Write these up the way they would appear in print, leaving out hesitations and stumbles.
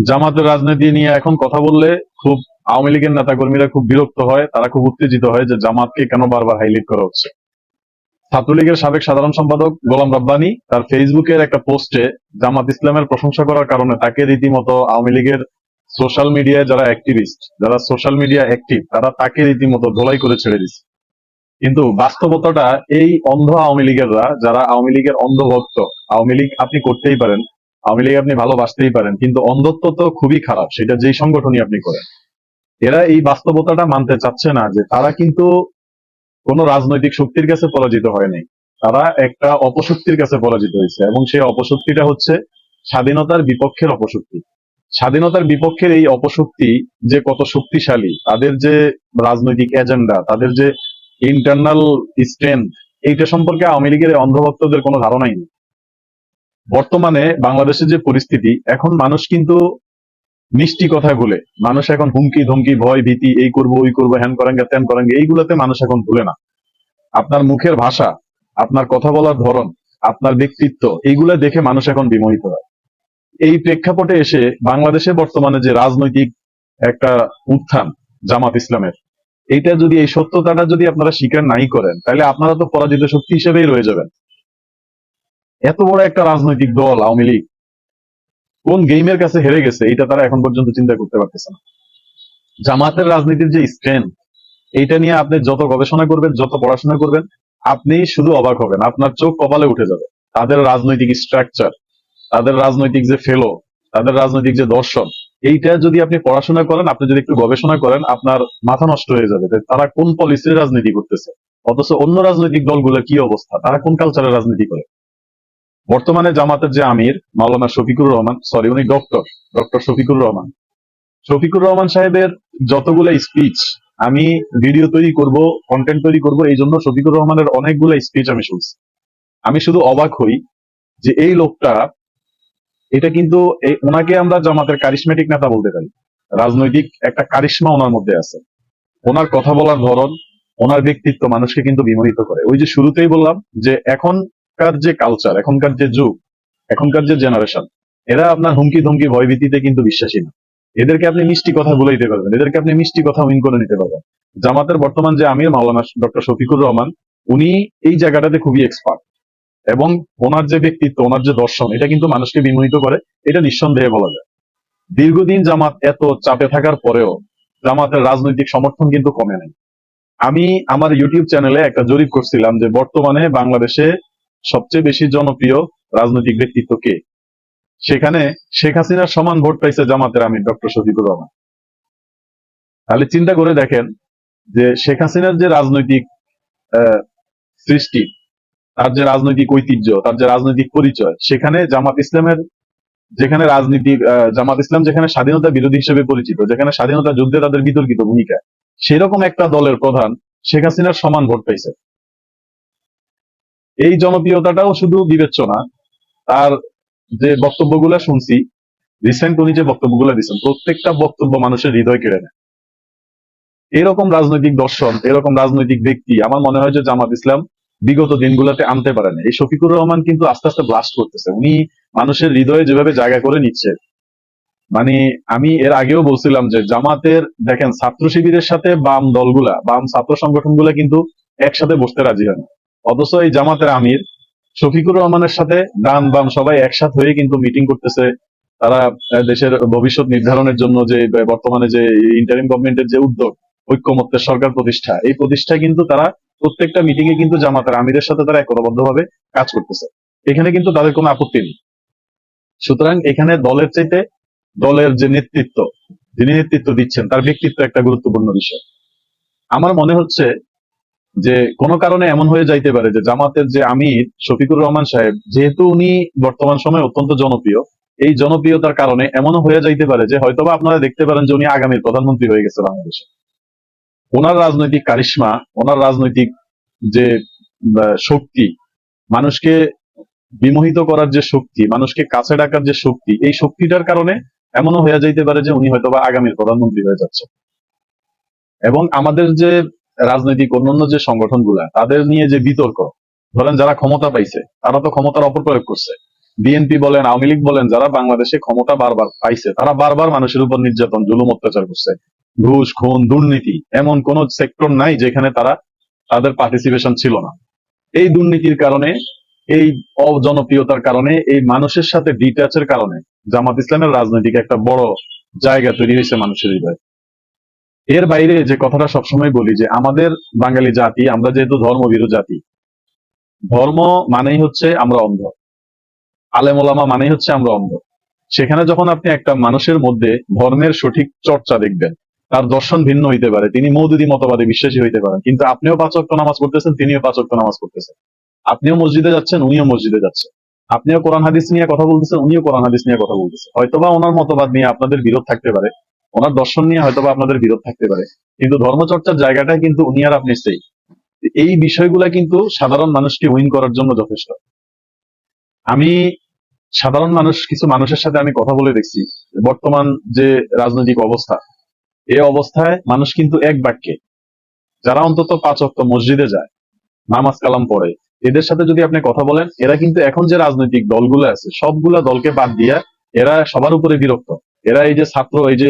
জামাতের রাজনীতি নিয়ে এখন কথা বললে খুব আওয়ামী লীগের নেতা কর্মীরা খুব বিরক্ত হয়, তারা খুব উত্তেজিত হয় যে জামাতকে কেন বারবার হাইলাইট করা হচ্ছে। ছাত্রলীগের সাবেক সাধারণ সম্পাদক গোলাম রাব্বানী তার ফেসবুকের একটা পোস্টে জামাত ইসলামের প্রশংসা করার কারণে তাকে রীতিমতো আওয়ামী লীগের সোশ্যাল মিডিয়ায় যারা অ্যাক্টিভিস্ট, যারা সোশ্যাল মিডিয়া অ্যাক্টিভ, তারা তাকে রীতিমতো ধোলাই করে ছেড়ে দিচ্ছে। কিন্তু বাস্তবতাটা এই অন্ধ আওয়ামী লীগেররা, যারা আওয়ামী লীগের অন্ধভক্ত, আওয়ামী লীগ আপনি করতেই পারেন, আওয়ামী লীগ আপনি ভালোবাসতেই পারেন, কিন্তু অন্ধত্ব তো খুবই খারাপ, সেটা যেই সংগঠনই আপনি করেন। এরা এই বাস্তবতাটা মানতে চাচ্ছে না যে তারা কিন্তু কোন রাজনৈতিক শক্তির কাছে পরাজিত হয়নি, তারা একটা অপশক্তির কাছে পরাজিত হয়েছে, এবং সেই অপশক্তিটা হচ্ছে স্বাধীনতার বিপক্ষের অপশক্তি। স্বাধীনতার বিপক্ষের এই অপশক্তি যে কত শক্তিশালী, তাদের যে রাজনৈতিক এজেন্ডা, তাদের যে ইন্টারনাল স্ট্রেংথ, এইটা সম্পর্কে আওয়ামী লীগের এই অন্ধভক্তদের কোনো ধারণাই নেই। বর্তমানে বাংলাদেশের যে পরিস্থিতি, এখন মানুষ কিন্তু মিষ্টি কথায় ভুলে, মানুষ এখন হুমকি ধমকি ভয় ভীতি, এই করবো ওই করবো, হ্যান করেন ত্যান করেন, এইগুলোতে মানুষ এখন ভুলে না। আপনার মুখের ভাষা, আপনার কথা বলার ধরন, আপনার ব্যক্তিত্ব, এইগুলা দেখে মানুষ এখন বিমোহিত হয়। এই প্রেক্ষাপটে এসে বাংলাদেশে বর্তমানে যে রাজনৈতিক একটা উত্থান জামাত ইসলামের, এইটা যদি, এই সত্যতাটা যদি আপনারা স্বীকার নাই করেন, তাহলে আপনারা তো পরাজিত শক্তি হিসেবেই রয়ে যাবেন। এত বড় একটা রাজনৈতিক দল আওয়ামী লীগ কোন গেমের কাছে হেরে গেছে, এটা তারা এখন পর্যন্ত চিন্তা করতে পারতেছে না। জামাতের রাজনীতির যে স্ট্রেংথ, এইটা নিয়ে আপনি যত গবেষণা করবেন, যত পড়াশোনা করবেন, আপনি শুধু অবাক হবেন, আপনার চোখ কপালে উঠে যাবে। তাদের রাজনৈতিক স্ট্রাকচার, তাদের রাজনৈতিক যে ফেলো, তাদের রাজনৈতিক যে দর্শন, এইটা যদি আপনি পড়াশোনা করেন, আপনি যদি একটু গবেষণা করেন, আপনার মাথা নষ্ট হয়ে যাবে যে তারা কোন পলিসির রাজনীতি করতেছে, অথচ অন্য রাজনৈতিক দলগুলোর কি অবস্থা, তারা কোন কালচারের রাজনীতি করে। বর্তমানে জামাতের যে আমির মাওলানা শফিকুর রহমান, সরি উনি ডক্টর, ডক্টর শফিকুর রহমান, শফিকুর রহমান সাহেবের যতগুলো স্পিচ, আমি ভিডিও তৈরি করব, কন্টেন্ট তৈরি করব, এই জন্য শফিকুর রহমানের অনেকগুলো স্পিচ আমি শুনছি। আমি শুধু অবাক হই যে এই লোকটা, এটা কিন্তু ওনাকে আমরা জামাতের কারিশমেটিক নেতা বলতে পারি। রাজনৈতিক একটা কারিশমা ওনার মধ্যে আছে। ওনার কথা বলার ধরন, ওনার ব্যক্তিত্ব মানুষকে কিন্তু বিমোহিত করে। ওই যে শুরুতেই বললাম যে এখনকার যে কালচার, এখনকার যে যুগ, এখনকার যে জেনারেশন, এরা আপনার হুমকি ধমকি ভয়ভীতিতে কিন্তু বিশ্বাসী না। এদেরকে আপনি মিষ্টি কথা বলে পারবেন, এদেরকে আপনি মিষ্টি কথা উইন করে নিতে পারবেন। জামাতের বর্তমান যে আমির মাওলানা ডক্টর শফিকুর রহমান, উনি এই জায়গাটাতে খুবই এক্সপার্ট, এবং ওনার যে ব্যক্তিত্ব, ওনার যে দর্শন, এটা কিন্তু মানুষকে বিমোহিত করে, এটা নিঃসন্দেহে বলা যায়। দীর্ঘদিন জামাত এত চাপে থাকার পরেও জামাতের রাজনৈতিক সমর্থন কিন্তু কমে নাই। আমি আমার ইউটিউব চ্যানেলে একটা জরিপ করছিলাম যে বর্তমানে বাংলাদেশে সবচেয়ে বেশি জনপ্রিয় রাজনৈতিক ব্যক্তিত্ব কে, সেখানে শেখ হাসিনার সমান ভোট পাইছে জামাতের আমির ডক্টর শফিকুর রহমান। তাহলে চিন্তা করে দেখেন যে শেখ হাসিনার যে রাজনৈতিক সৃষ্টি, তার যে রাজনৈতিক ঐতিহ্য, তার যে রাজনৈতিক পরিচয়, সেখানে জামাত ইসলামের, যেখানে রাজনীতি, জামাত ইসলাম যেখানে স্বাধীনতা বিরোধী হিসেবে পরিচিত, যেখানে স্বাধীনতা যুদ্ধে তাদের বিতর্কিত ভূমিকা, সেরকম একটা দলের প্রধান শেখ হাসিনার সমান ভোট পাইছে। এই জনপ্রিয়তাটাও শুধু বিবেচ্য না, তার যে বক্তব্যগুলো শুনছি রিসেন্ট, উনি যে বক্তব্যগুলো দিচ্ছেন, প্রত্যেকটা বক্তব্য মানুষের হৃদয় কেড়ে নেয়। এরকম রাজনৈতিক দর্শন, এরকম রাজনৈতিক ব্যক্তি আমার মনে হয় যে জামাত ইসলাম বিগত দিনগুলোতে আনতে পারে না। এই শফিকুর রহমান কিন্তু আস্তে আস্তে ব্লাস্ট করতেছে, উনি মানুষের হৃদয়ে যেভাবে জায়গা করে নিচ্ছে, মানে আমি এর আগেও বলছিলাম যে জামাতের দেখেন ছাত্র শিবিরের সাথে বাম দলগুলা, বাম ছাত্র সংগঠনগুলা কিন্তু একসাথে বসতে রাজি হয় না, অথচ এই জামাতের আমির শফিকুর রহমানের সাথে ডান বাম সবাই একসাথ হয়ে কিন্তু মিটিং করতেছে। তারা দেশের ভবিষ্যৎ নির্ধারণের জন্য যে বর্তমানে যে ইন্টারিম গভর্নমেন্টের যে উদ্যোগ, ঐক্যমত্যের সরকার প্রতিষ্ঠা, এই প্রতিষ্ঠায় কিন্তু তারা প্রত্যেকটা মিটিং এ কিন্তু জামাতের আমিরের সাথে তারা একতাবদ্ধভাবে কাজ করতেছে। এখানে কিন্তু তাদের কোনো আপত্তি নেই। সুতরাং এখানে দলের চাইতে দলের যে নেতৃত্ব, যিনি নেতৃত্ব দিচ্ছেন, তার ব্যক্তিত্ব একটা গুরুত্বপূর্ণ বিষয়। আমার মনে হচ্ছে যে কোনো কারণে এমন হয়ে যাইতে পারে যে জামাতের যে আমির শফিকুর রহমান সাহেব, যেহেতু উনি বর্তমান সময়ে অত্যন্ত জনপ্রিয়, এই জনপ্রিয়তার কারণে এমনও হয়ে যাইতে পারে যে হয়তোবা আপনারা দেখতে পারেন যে উনি আগামীর প্রধানমন্ত্রী হয়ে গেছে বাংলাদেশে। ওনার রাজনৈতিক কারিশমা, ওনার রাজনৈতিক যে শক্তি, মানুষকে বিমোহিত করার যে শক্তি, মানুষকে কাছে ডাকার যে শক্তি, এই শক্তিটার কারণে এমনও হয়ে যাইতে পারে যে উনি হয়তোবা আগামীর প্রধানমন্ত্রী হয়ে যাচ্ছে। এবং আমাদের যে রাজনৈতিক অন্যান্য যে সংগঠনগুলা, তাদের নিয়ে যে বিতর্ক, ধরেন যারা ক্ষমতা পাইছে তারা তো ক্ষমতার অপপ্রয়োগ করছে, বিএনপি বলেন, আওয়ামী লীগ বলেন, যারা বাংলাদেশে ক্ষমতা বারবার পাইছে, তারা বারবার মানুষের উপর নির্যাতন, জুলুম, অত্যাচার করছে। ঘুষ, খুন, দুর্নীতি, এমন কোন সেক্টর নাই যেখানে তাদের পার্টিসিপেশন ছিল না। এই দুর্নীতির কারণে, এই অজনপ্রিয়তার কারণে, এই মানুষের সাথে ডিট্যাচের কারণে জামাত ইসলামের রাজনৈতিক একটা বড় জায়গা তৈরি হয়েছে মানুষের হৃদয়ে। এর বাইরে যে কথাটা সবসময় বলি যে আমাদের বাঙালি জাতি, আমরা যেহেতু ধর্মভীরু জাতি, ধর্ম মানেই হচ্ছে আমরা অন্ধ, আলেম ওলামা মানেই হচ্ছে আমরা অন্ধ। সেখানে যখন আপনি একটা মানুষের মধ্যে ধর্মের সঠিক চর্চা দেখবেন, তার দর্শন ভিন্ন হইতে পারে, তিনি মৌদুদি মতবাদে বিশ্বাসী হইতে পারেন, কিন্তু আপনিও 5 ওয়াক্ত নামাজ পড়তেছেন, তিনিও 5 ওয়াক্ত নামাজ পড়তেছেন। আপনিও মসজিদে যাচ্ছেন, উনিও মসজিদে যাচ্ছে। আপনিও কোরআন হাদিস নিয়ে কথা বলতেছেন, উনিও কোরআন হাদিস নিয়ে কথা বলতেছে। হয়তোবা ওনার মতবাদ নিয়ে আপনাদের বিরোধ থাকতে পারে, ওনার দর্শন নিয়ে হয়তোবা আপনাদের বিরোধ থাকতে পারে, কিন্তু ধর্মচর্চার জায়গাটা কিন্তু উনি আর আপনি সেই। এই বিষয়গুলা কিন্তু সাধারণ মানুষকে উইন করার জন্য যথেষ্ট। আমি সাধারণ মানুষ, কিছু মানুষের সাথে আমি কথা বলে দেখছি, বর্তমান যে রাজনৈতিক অবস্থা, এই অবস্থায় মানুষ কিন্তু এক বাক্যে, যারা অন্তত 5 ওয়াক্ত মসজিদে যায়, নামাজ কালাম পড়ে, এদের সাথে যদি আপনি কথা বলেন, এরা কিন্তু এখন যে রাজনৈতিক দলগুলো আছে সবগুলা দলকে বাদ দিয়া এরা সবার উপরে বিরক্ত। এরা এই যে ছাত্র, এই যে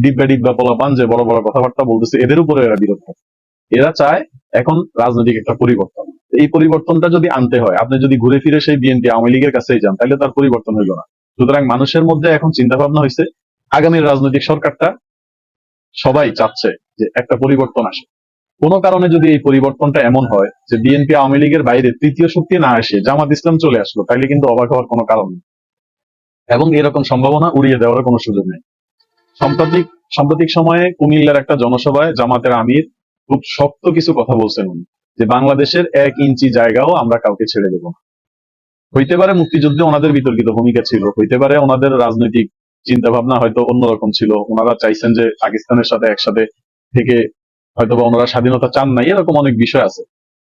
ডিব্বা ডিব্বা পোলাপান যে বড় বড় কথাবার্তা বলতেছে, এদের উপরে এরা বিরক্ত। এরা চায় এখন রাজনৈতিক একটা পরিবর্তন। এই পরিবর্তনটা যদি আনতে হয়, আপনি যদি ঘুরে ফিরে সেই বিএনপি আওয়ামী লীগের কাছেই যান, তাহলে তার পরিবর্তন হইল না। সুতরাং মানুষের মধ্যে এখন চিন্তা ভাবনা হয়েছে, আগামীর রাজনৈতিক সরকারটা সবাই চাচ্ছে যে একটা পরিবর্তন আসে। কোনো কারণে যদি এই পরিবর্তনটা এমন হয় যে বিএনপি আওয়ামী লীগের বাইরে তৃতীয় শক্তি না আসে, জামাত ইসলাম চলে আসলো, তাইলে কিন্তু অবাক হওয়ার কোনো কারণ নেই, এবং এরকম সম্ভাবনা উড়িয়ে দেওয়ার কোনো সুযোগ নেই। সাম্প্রতিক সাম্প্রতিক সময়ে কুমিল্লার একটা জনসভায় জামাতের আমির খুব শক্ত কিছু কথা বলছেন উনি, যে বাংলাদেশের 1 ইঞ্চি জায়গাও আমরা কাউকে ছেড়ে দেবো না। হইতে পারে মুক্তিযুদ্ধে ওনাদের বিতর্কিত ভূমিকা ছিল, হইতে পারে ওনাদের রাজনৈতিক চিন্তা ভাবনা হয়তো অন্যরকম ছিল, ওনারা চাইছেন যে পাকিস্তানের সাথে একসাথে থেকে হয়তোবা ওনারা স্বাধীনতা চান না, এরকম অনেক বিষয় আছে।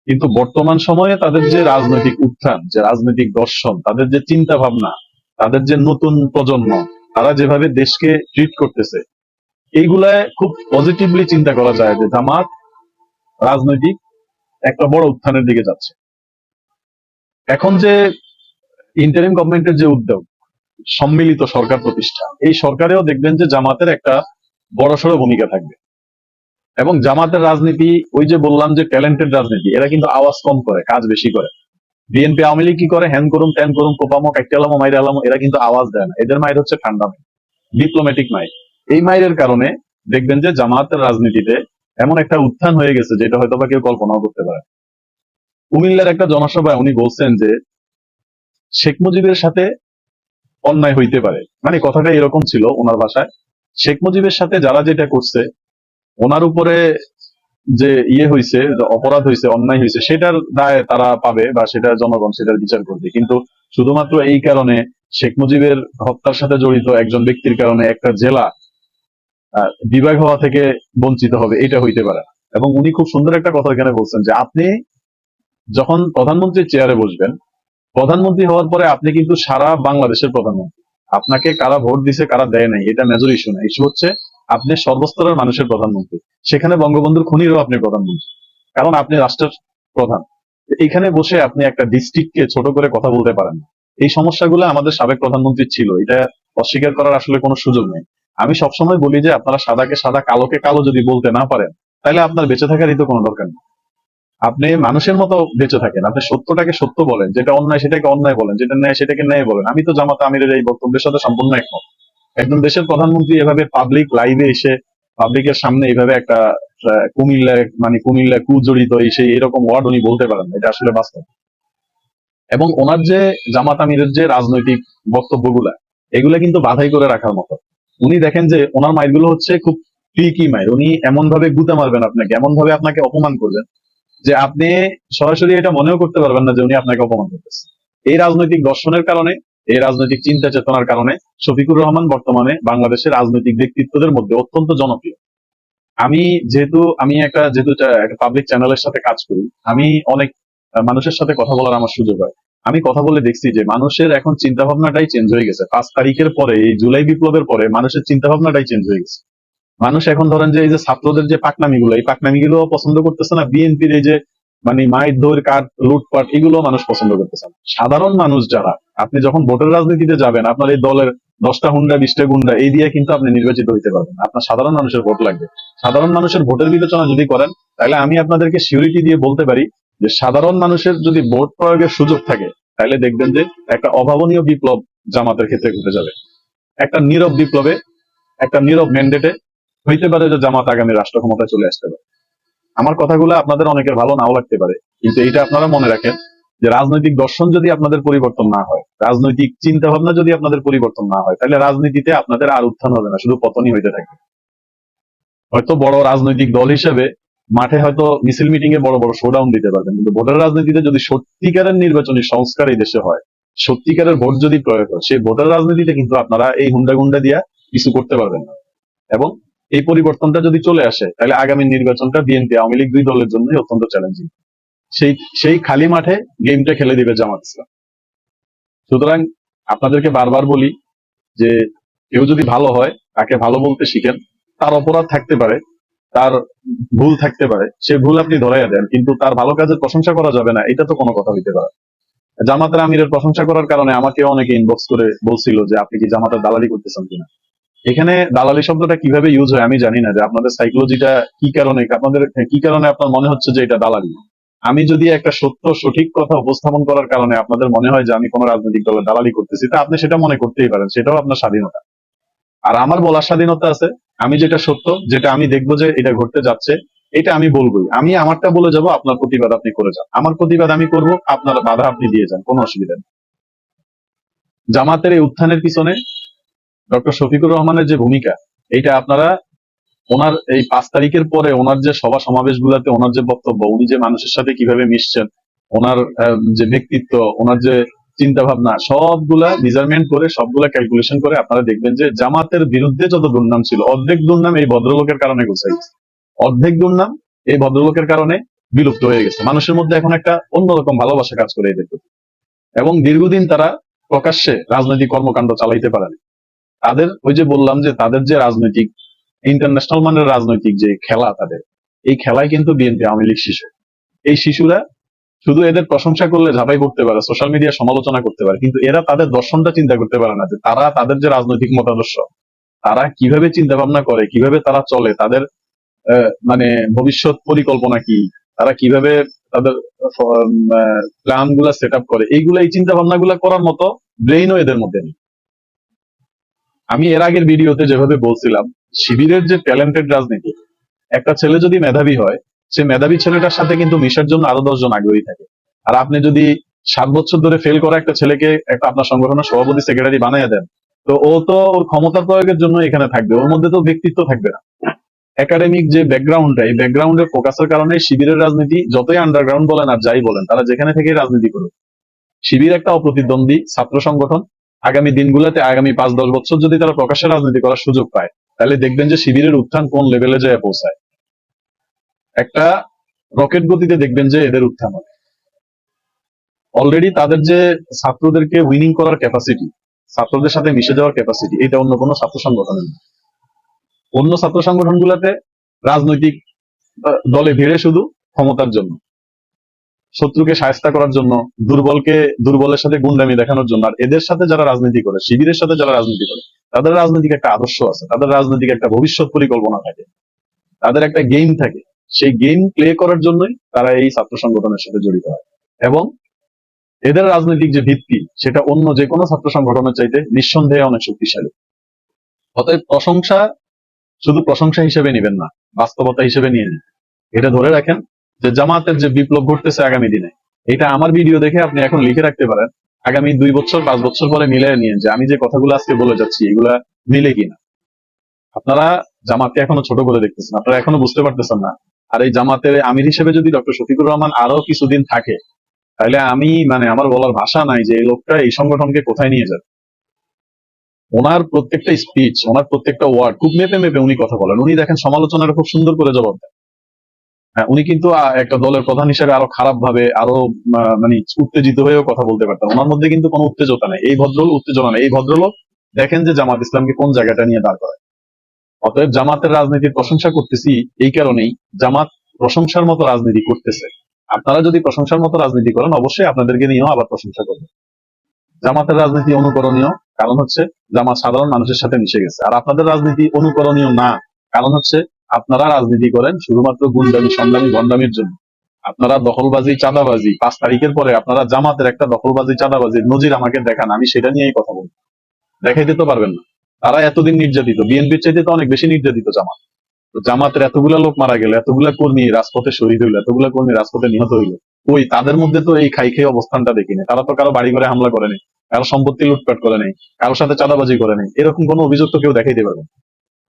কিন্তু বর্তমান সময়ে তাদের যে রাজনৈতিক উত্থান, যে রাজনৈতিক দর্শন, তাদের যে চিন্তা ভাবনা, তাদের যে নতুন প্রজন্ম, তারা যেভাবে দেশকে ট্রিট করতেছে, এইগুলায় খুব পজিটিভলি চিন্তা করা যায় যে জামাত রাজনৈতিক একটা বড় উত্থানের দিকে যাচ্ছে। এখন যে ইন্টারিম গভর্নমেন্টের যে উদ্যোগ, সম্মিলিত সরকার প্রতিষ্ঠা, এই সরকারেও দেখবেন যে জামাতের একটা বড়সড় ভূমিকা থাকবে। এবং জামাতের রাজনীতি, ওই যে বললাম যে ট্যালেন্টেড রাজনীতি, এরা কিন্তু আওয়াজ কম করে, কাজ বেশি করে। বিএনপি আওয়ামী লীগ কি করে, হ্যান করুম ত্যান করুম, কোপামো কাইটালামো মাইরে আলামো, এরা কিন্তু আওয়াজ দেয় না। এদের মাইর হচ্ছে ঠান্ডা মাইর, ডিপ্লোম্যাটিক মাইর। এই মাইরের কারণে দেখবেন যে জামাতের রাজনীতিতে এমন একটা উত্থান হয়ে গেছে যেটা হয়তো বা কেউ কল্পনাও করতে পারে। কুমিল্লার একটা জনসভায় উনি বলছেন যে শেখ মুজিবের সাথে অন্যায় হইতে পারে, মানে কথাটা এরকম ছিল ওনার ভাষায়, শেখ মুজিবের সাথে যারা যেটা করছে, ওনার উপরে যে হয়েছে, অপরাধ হয়েছে, অন্যায় হয়েছে, সেটার দায় তারা পাবে বা সেটা জনগণ সেটার বিচার করবে। কিন্তু শুধুমাত্র এই কারণে শেখ মুজিবের হত্যার সাথে জড়িত একজন ব্যক্তির কারণে একটা জেলা বিভাগ হওয়া থেকে বঞ্চিত হবে, এটা হইতে পারে না। এবং উনি খুব সুন্দর একটা কথা এখানে বলছেন যে আপনি যখন প্রধানমন্ত্রীর চেয়ারে বসবেন, প্রধানমন্ত্রী হওয়ার পরে আপনি কিন্তু সারা বাংলাদেশের প্রধানমন্ত্রী। আপনাকে কারা ভোট দিছে কারা দেয় নাই এটা মেজর ইস্যু না, ইস্যু হচ্ছে আপনি সর্বস্তরের মানুষের প্রধানমন্ত্রী। সেখানে বঙ্গবন্ধুর খুনিরও আপনি প্রধানমন্ত্রী, কারণ আপনি রাষ্ট্রের প্রধান। এখানে বসে আপনি একটা ডিস্ট্রিক্টকে ছোট করে কথা বলতে পারেন না। এই সমস্যাগুলো আমাদের সাবেক প্রধানমন্ত্রী ছিল, এটা অস্বীকার করার আসলে কোনো সুযোগ নেই। আমি সবসময় বলি যে আপনারা সাদাকে সাদা, কালোকে কালো যদি বলতে না পারেন, তাহলে আপনার বেঁচে থাকারই তো কোনো দরকার নেই। আপনি মানুষের মতো বেঁচে থাকেন, আপনি সত্যটাকে সত্য বলেন, যেটা অন্যায় সেটাকে অন্যায় বলেন, যেটা ন্যায় সেটাকে ন্যায় বলেন। আমি তো জামাত আমিরের এই বক্তব্যের সাথে সম্পূর্ণ একমত। একজন দেশের প্রধানমন্ত্রী এভাবে পাবলিক লাইভে এসে, পাবলিকের সামনে এইভাবে একটা কুমিল্লা, মানে কুমিল্লা কু জড়িত সেই এরকম ওয়ার্ড উনি বলতে পারেন না, এটা আসলে বাস্তব। এবং ওনার যে জামাত আমিরের যে রাজনৈতিক বক্তব্যগুলা, এগুলা কিন্তু বাধাই করে রাখার মতো। উনি দেখেন যে ওনার মাইরগুলো হচ্ছে খুব ট্রিকি মাইর, উনি এমন ভাবে গুতা মারবেন আপনাকে, এমন ভাবে আপনাকে অপমান করবেন যে আপনি সরাসরি এটা মনেও করতে পারবেন না যে উনি আপনাকে অপমান করতেছে। এই রাজনৈতিক দর্শনের কারণে, এই রাজনৈতিক চিন্তা চেতনার কারণে শফিকুর রহমান বর্তমানে বাংলাদেশের রাজনৈতিক ব্যক্তিত্বদের মধ্যে অত্যন্ত জনপ্রিয়। যেহেতু একটা পাবলিক চ্যানেলের সাথে কাজ করি, আমি অনেক মানুষের সাথে কথা বলার আমার সুযোগ হয়। আমি কথা বলে দেখছি যে মানুষের এখন চিন্তা ভাবনাটাই চেঞ্জ হয়ে গেছে। 5 তারিখের পরে, এই জুলাই বিপ্লবের পরে মানুষের চিন্তা ভাবনাটাই চেঞ্জ হয়ে গেছে। মানুষ এখন ধরেন যে এই যে ছাত্রদের যে পাকনামি গুলো, এই পাকনামি গুলো পছন্দ করতেছে না। বিএনপির এই যে মানে মাইর দৌড় কাঠ লুটপাট এগুলো মানুষ পছন্দ করতেছেন। সাধারণ মানুষ যারা, আপনি যখন ভোটের রাজনীতিতে যাবেন, আপনার এই দলের 10টা হুন্ডা 20টা গুন্ডা এই দিয়ে কিন্তু আপনি নির্বাচিত হইতে পারবেন না। আপনার সাধারণ মানুষের ভোট লাগবে। সাধারণ মানুষের ভোটের বিবেচনা যদি করেন, তাহলে আমি আপনাদেরকে সিউরিটি দিয়ে বলতে পারি যে সাধারণ মানুষের যদি ভোট প্রয়োগের সুযোগ থাকে, তাহলে দেখবেন যে একটা অভাবনীয় বিপ্লব জামাতের ক্ষেত্রে ঘটে যাবে। একটা নীরব বিপ্লবে, একটা নীরব ম্যান্ডেটে হইতে পারে যে জামাত আগামী রাষ্ট্র ক্ষমতায় চলে আসতে পারে। আমার কথাগুলো আপনাদের অনেকের ভালো নাও লাগতে পারে, কিন্তু এটা আপনারা মনে রাখেন যে রাজনৈতিক দর্শন যদি আপনাদের পরিবর্তন না হয়, রাজনৈতিক চিন্তা ভাবনা যদি আপনাদের পরিবর্তন না হয়, তাহলে রাজনীতিতে আপনাদের আর উত্থান হবে না, শুধু পতনই হইতে থাকবে। হয়তো বড় রাজনৈতিক দল হিসেবে মাঠে হয়তো মিছিল মিটিং এ বড় বড় শোডাউন দিতে পারবেন, কিন্তু ভোটের রাজনীতিতে যদি সত্যিকারের নির্বাচনী সংস্কার এই দেশে হয়, সত্যিকারের ভোট যদি প্রয়োগ হয়, সেই ভোটের রাজনীতিতে কিন্তু আপনারা এই হুন্ডা গুন্ডা দিয়া কিছু করতে পারবেন না। এবং এই পরিবর্তনটা যদি চলে আসে, তাহলে আগামী নির্বাচনটা বিএনপি আওয়ামী লীগ দুই দলের জন্যই অত্যন্ত চ্যালেঞ্জিং। সেই সেই খালি মাঠে গেমটা খেলে দিবে জামাত ইসলাম। সুতরাং আপনাদেরকে বারবার বলি যে কেউ যদি ভালো হয়, তাকে ভালো বলতে শিখেন। তার অপরাধ থাকতে পারে, তার ভুল থাকতে পারে, সে ভুল আপনি ধরাইয়া দেন, কিন্তু তার ভালো কাজের প্রশংসা করা যাবে না, এটা তো কোনো কথা হইতে পারে। জামাতের আমিরের প্রশংসা করার কারণে আমাকে অনেকে ইনবক্স করে বলছিল যে আপনি কি জামাতের দালালি করতেছেন কিনা। এখানে দালালি শব্দটা কিভাবে ইউজ হয় আমি জানি না, যে আপনাদের সাইকোলজিটা কি কারণে, আপনাদের কি কারণে আপনার মনে হচ্ছে যে এটা দালালি। আমি যদি একটা সত্য সঠিক কথা উপস্থাপন করার কারণে আপনাদের মনে হয় যে আমি কোনো রাজনৈতিক দলের দালালি করতেছি, তা আপনি সেটা মনে করতেই পারেন, সেটাও আপনার স্বাধীনতা। আর আমার বলার স্বাধীনতা আছে। আমি যেটা সত্য, যেটা আমি দেখবো যে এটা ঘটতে যাচ্ছে, এটা আমি বলবোই। আমি আমারটা বলে যাব, আপনার প্রতিবাদ আপনি করে যান, আমার প্রতিবাদ আমি করব, আপনার বাধা আপনি দিয়ে যান, কোনো অসুবিধা নেই। জামাতের এই উত্থানের পিছনে ডক্টর শফিকুর রহমানের যে ভূমিকা, এটা আপনারা ওনার এই 5 তারিখের পরে ওনার যে সভা সমাবেশ গুলাতে ওনার যে বক্তব্য, উনি যে মানুষের সাথে কিভাবে মিশছেন, ওনার যে ব্যক্তিত্ব, ওনার যে চিন্তা ভাবনা, সবগুলা মেজারমেন্ট করে, সবগুলা ক্যালকুলেশন করে আপনারা দেখবেন যে জামাতের বিরুদ্ধে যত দুর্নাম ছিল, অর্ধেক দুর্নাম এই ভদ্রলোকের কারণে গুছাই গেছে। অর্ধেক দুর্নাম এই ভদ্রলোকের কারণে বিলুপ্ত হয়ে গেছে। মানুষের মধ্যে এখন একটা অন্যরকম ভালোবাসা কাজ করে এদের প্রতি। এবং দীর্ঘদিন তারা প্রকাশ্যে রাজনৈতিক কর্মকাণ্ড চালাইতে পারেনি। তাদের ওই যে বললাম যে তাদের যে রাজনৈতিক ইন্টারন্যাশনাল মানের রাজনৈতিক যে খেলা, তাদের এই খেলায় কিন্তু বিএনপি আওয়ামী লীগ শিশু। এই শিশুরা শুধু এদের প্রশংসা করলে ঝাঁপাই করতে পারে, সোশ্যাল মিডিয়া সমালোচনা করতে পারে, কিন্তু এরা তাদের দর্শনটা চিন্তা করতে পারে না, যে তারা তাদের যে রাজনৈতিক মতাদর্শ, তারা কিভাবে চিন্তা ভাবনা করে, কিভাবে তারা চলে, তাদের মানে ভবিষ্যৎ পরিকল্পনা কি, তারা কিভাবে তাদের প্ল্যান গুলা সেট আপ করে, এইগুলা এই চিন্তা ভাবনা গুলা করার মতো ব্রেইনও এদের মধ্যে নেই। আমি এর আগের ভিডিওতে যেভাবে বলছিলাম, শিবিরের যে ট্যালেন্টেড রাজনীতি, একটা ছেলে যদি মেধাবী হয়, সে মেধাবী ছেলেটার সাথে কিন্তু মিশার জন্য আরো 10 জন আগ্রহী থাকে। আর আপনি যদি 7 বছর ধরে ফেল করা একটা ছেলেকে একটা আপনার সংগঠনের সভাপতি সেক্রেটারি বানিয়ে দেন, তো ও তো ওর ক্ষমতা প্রয়োগের জন্য এখানে থাকবে, ওর মধ্যে তো ব্যক্তিত্ব থাকবে না। একাডেমিক যে ব্যাকগ্রাউন্ডটা, এই ব্যাকগ্রাউন্ডের ফোকাসের কারণে শিবিরের রাজনীতি যতই আন্ডারগ্রাউন্ড বলেন আর যাই বলেন, তারা যেখানে থেকে রাজনীতি করুক, শিবির একটা অপ্রতিদ্বন্দ্বী ছাত্র সংগঠন। আগামী দিনগুলোতে, আগামী 5-10 বছর যদি তারা প্রকাশ্যে রাজনীতি করার সুযোগ পায়, তাহলে দেখবেন যে শিবিরের উত্থান কোন লেভেলে যায় পৌঁছায়। একটা রকেট গতিতে দেখবেন যে এদের উত্থান হবে। অলরেডি তাদের যে ছাত্রদেরকে উইনিং করার ক্যাপাসিটি, ছাত্রদের সাথে মিশে যাওয়ার ক্যাপাসিটি, এটা অন্য কোনো ছাত্র সংগঠনের নেই। অন্য ছাত্র সংগঠন গুলাতে রাজনৈতিক দলে ভিড়ে শুধু ক্ষমতার জন্য, শত্রুকে সায়স্তা করার জন্য, দুর্বলকে দুর্বলের সাথে গুন্ডামি দেখানোর জন্য। আর এদের সাথে যারা রাজনীতি করে, শিবিরের সাথে যারা রাজনীতি করে, তাদের রাজনৈতিক একটা আদর্শ আছে, তাদের রাজনৈতিক একটা ভবিষ্যৎ পরিকল্পনা থাকে, তাদের একটা গেম থাকে। সেই গেম প্লে করার জন্যই তারা এই ছাত্র সংগঠনের সাথে জড়িত হয়। এবং এদের রাজনৈতিক যে ভিত্তি, সেটা অন্য যে কোনো ছাত্র সংগঠনের চাইতে নিঃসন্দেহে অনেক শক্তিশালী। অতএব প্রশংসা শুধু প্রশংসা হিসেবে নিবেন না, বাস্তবতা হিসেবে নিয়ে নিন। এটা ধরে রাখেন যে জামাতের যে বিপ্লব ঘটতেছে আগামী দিনে, এটা আমার ভিডিও দেখে আপনি এখন লিখে রাখতে পারেন। আগামী 2 বছর 5 বছর পরে মিলে নিয়ে যে আমি যে কথাগুলো আজকে বলে যাচ্ছি, এগুলা মিলে কিনা। আপনারা জামাতকে এখনো ছোট করে দেখতেছেন, আপনারা এখনো বুঝতে পারতেছেন না। আর এই জামাতের আমির হিসেবে যদি ডক্টর শফিকুর রহমান আরো কিছুদিন থাকে, তাহলে আমি আমার বলার ভাষা নাই যে এই লোকটা এই সংগঠনকে কোথায় নিয়ে যাবে। ওনার প্রত্যেকটা স্পিচ, ওনার প্রত্যেকটা ওয়ার্ড খুব মেপে মেপে উনি কথা বলেন। উনি দেখেন সমালোচনার খুব সুন্দর করে জবাব দেন। উনি কিন্তু একটা দলের প্রধান হিসেবে আরো খারাপ ভাবে, আরো মানে উত্তেজিত হয়েও কথা বলতে পারতেন। ওনার মধ্যে কিন্তু কোনো উত্তেজনা নেই। এই ভদ্রলোক উত্তেজনা নেই। এই ভদ্রলোক দেখেন যে জামাত ইসলামকে কোন জায়গাটা নিয়ে দাঁড় করায়। অতএব জামাতের রাজনীতির প্রশংসা করতেছি এই কারণেই, জামাত প্রশংসার মতো রাজনীতি করতেছে। আপনারা যদি প্রশংসার মতো রাজনীতি করেন, অবশ্যই আপনাদেরকে নিয়েও আবার প্রশংসা করবেন। জামাতের রাজনীতি অনুকরণীয়, কারণ হচ্ছে জামাত সাধারণ মানুষের সাথে মিশে গেছে। আর আপনাদের রাজনীতি অনুকরণীয় না, কারণ হচ্ছে আপনারা রাজনীতি করেন শুধুমাত্র গুন্ডামি, সন্দামি, গন্ডামির জন্য। আপনারা দখলবাজি, চাঁদাবাজি, 5 তারিখের পরে আপনারা জামাতের একটা দখলবাজি, চাঁদাবাজির নজির আমাকে দেখান, আমি সেটা নিয়েই কথা বলবো। দেখাইতে তো পারবেন না। তারা এতদিন নির্যাতিত, বিএনপির চাইতে তো অনেক বেশি নির্যাতিত জামাত। তো জামাতের এতগুলা লোক মারা গেল, এতগুলা কর্মী রাজপথে শহীদ হইলো, এতগুলা কর্মী রাজপথে নিহত হইলো, ওই তাদের মধ্যে তো এই খাই খেয়ে অবস্থানটা দেখিনি। তারা তো কারো বাড়ি ঘরে হামলা করে নেই, কারো সম্পত্তি লুটপাট করে নেই, কারোর সাথে চাঁদাবাজি করে নেই, এরকম কোনো অভিযোগ তো কেউ দেখাইতে পারবে না।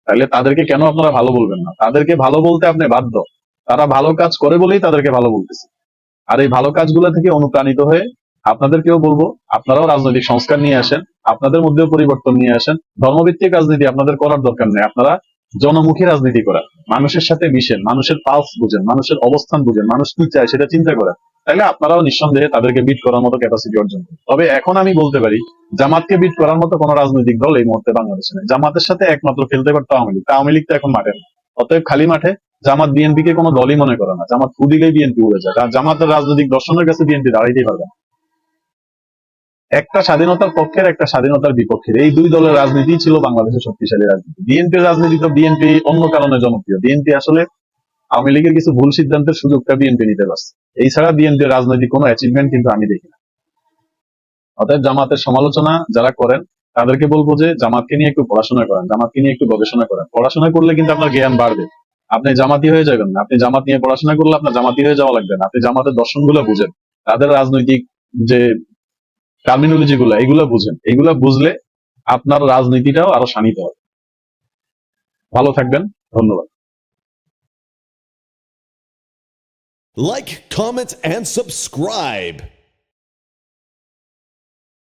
তাহলে তাদেরকে কেন আপনারা ভালো বলবেন না? তাদেরকে ভালো বলতে আপনি বাধ্য। তারা ভালো কাজ করে বলেই তাদেরকে ভালো বলতেছে। আর এই ভালো কাজগুলো থেকে অনুপ্রাণিত হয়ে আপনাদেরকেও বলবো, আপনারাও রাজনৈতিক সংস্কার নিয়ে আসেন, আপনাদের মধ্যেও পরিবর্তন নিয়ে আসেন। ধর্মভিত্তিক রাজনীতি আপনাদের করার দরকার নেই, আপনারা জনমুখী রাজনীতি করেন, মানুষের সাথে মিশেন, মানুষের পালস বুঝেন, মানুষের অবস্থান বুঝেন, মানুষ কি চায় সেটা চিন্তা করেন। তাহলে আপনারাও নিঃসন্দেহে তাদেরকে বিট করার মতো ক্যাপাসিটি অর্জন করেন। তবে এখন আমি বলতে পারি, জামাতকে বিট করার মতো কোন রাজনৈতিক দল এই মুহূর্তে বাংলাদেশে নেই। জামাতের সাথে একমাত্র খেলতে পারতো আওয়ামী লীগ। আওয়ামী লীগ তো এখন মাঠে নেই। অতএব খালি মাঠে জামাত বিএনপি কে কোনো দলই মনে করে না। জামাত ফু দিলেই বিএনপি উড়ে যায়। কারণ জামাতের রাজনৈতিক দর্শনের কাছে বিএনপি দাঁড়াইতেই পারবে না। একটা স্বাধীনতার পক্ষের, একটা স্বাধীনতার বিপক্ষের, এই দুই দলের রাজনীতি ছিল বাংলাদেশের শক্তিশালী রাজনীতি। বিএনপির রাজনীতি তো বিএনপি অন্য কারণে জনপ্রিয়। বিএনপি আসলে আওয়ামী লীগের কিছু ভুল সিদ্ধান্তের সুযোগটা বিএনপি নিতে পারছে। এই ছাড়া বিএনপির রাজনৈতিক কোনো অ্যাচিভমেন্ট কিন্তু আমি দেখি না। অতএব জামাতের সমালোচনা যারা করেন তাদেরকে বলবো যে জামাতকে নিয়ে একটু পড়াশোনা করেন, জামাতকে নিয়ে একটু গবেষণা করেন। পড়াশোনা করলে কিন্তু আপনার জ্ঞান বাড়বে। আপনি জামাতি হয়ে যাবেন না। আপনি জামাত নিয়ে পড়াশোনা করলে আপনার জামাতি হয়ে যাওয়া লাগবে না। আপনি জামাতের দর্শনগুলো বুঝেন, তাদের রাজনৈতিক যে টার্মিনোলজি গুলা, এগুলা বুঝেন। এগুলা বুঝলে আপনার রাজনীতিটাও আরো শানিত হবে। ভালো থাকবেন। ধন্যবাদ। Like, comment, and subscribe.